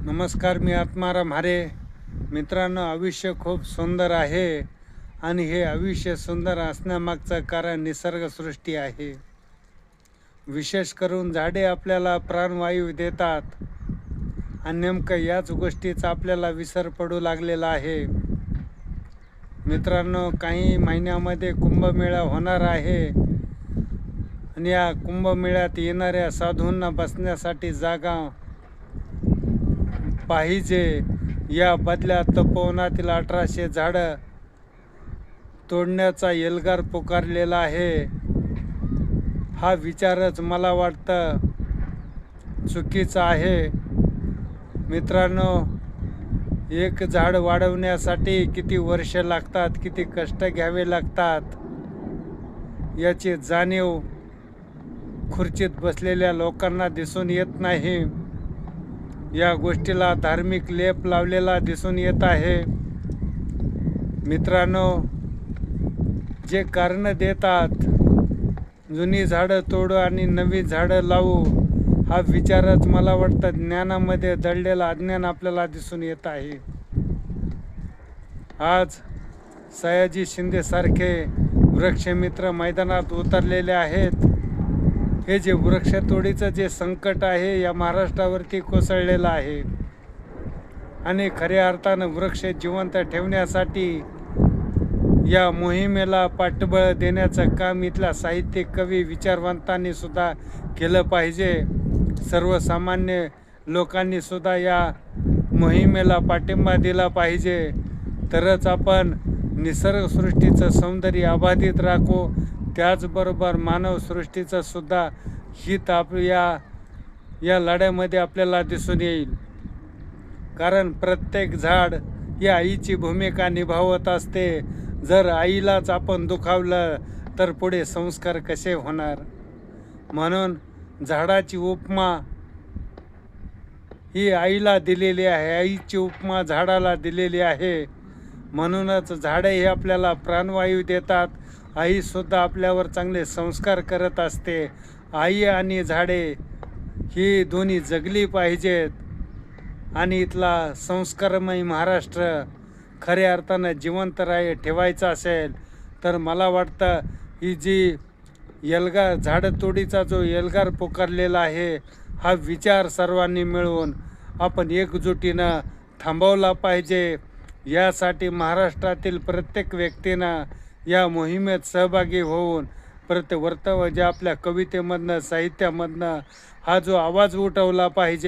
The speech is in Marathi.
नमस्कार, मी आत्माराम हारे. मित्रांनो, आयुष्य खूप सुंदर आहे आणि हे आयुष्य सुंदर असण्यामागचं कारण निसर्गसृष्टी आहे. विशेष करून झाडे आपल्याला प्राणवायू देतात आणि नेमकं याच गोष्टीचा आपल्याला विसर पडू लागलेला आहे. मित्रांनो, काही महिन्यामध्ये कुंभमेळा होणार आहे आणि या कुंभमेळ्यात येणाऱ्या साधूंना बसण्यासाठी जागा पाहिजे. या बदल्यात तपोवनातील 1800 झाडं तोडण्याचा एल्गार पुकारलेला आहे. हा विचारच मला वाटतं चुकीचा आहे. मित्रांनो, एक झाड वाढवण्यासाठी किती वर्ष लागतात, किती कष्ट घ्यावे लागतात, याची जाणीव खुर्चीत बसलेल्या लोकांना दिसून येत नाही. या गोष्टीला धार्मिक लेप लावलेला दिसून येत आहे. मित्रांनो, जे कारण देतात जुनी झाडं तोडू आणि नवी झाडं लावू, हा विचारच मला वाटतं ज्ञानामध्ये दडलेला अज्ञान आपल्याला दिसून येत आहे. आज सयाजी शिंदेसारखे वृक्षमित्र मैदानात उतरलेले आहेत. हे जे वृक्षतोडीचं जे संकट आहे या महाराष्ट्रावरती कोसळलेलं आहे आणि खऱ्या अर्थानं वृक्ष जिवंत ठेवण्यासाठी या मोहिमेला पाठबळ देण्याचं काम इथल्या साहित्यिक, कवी, विचारवंतांनी सुद्धा केलं पाहिजे. सर्वसामान्य लोकांनी सुद्धा या मोहिमेला पाठिंबा दिला पाहिजे. तरच आपण निसर्गसृष्टीचं सौंदर्य अबाधित राखू. त्याचबरोबर मानवसृष्टीचं सुद्धा हित या लढ्यामध्ये आपल्याला दिसून येईल. कारण प्रत्येक झाड ही आईची भूमिका निभावत असते. जर आईलाच आपण दुखावलं तर पुढे संस्कार कसे होणार? म्हणून झाडाची उपमा ही आईला दिलेली आहे, आईची उपमा झाडाला दिलेली आहे. म्हणूनच झाडे हे आपल्याला प्राणवायू देतात. आईसुद्धा आपल्यावर चांगले संस्कार करत असते. आई आणि झाडे ही दोन्ही जगली पाहिजेत आणि इथला संस्कारमय महाराष्ट्र खऱ्या अर्थानं जिवंत ठेवायचा असेल तर मला वाटतं ही जी झाडतोडीचा जो एल्गार पुकारलेला आहे, हा विचार सर्वांनी मिळून आपण एकजुटीनं थांबवला पाहिजे. यासाठी महाराष्ट्रातील प्रत्येक व्यक्तीनं या मोहिमेत सहभागी होऊन ज्या आपल्या कवितेमधनं, साहित्यामधनं हा जो आवाज उठवला पाहिजे.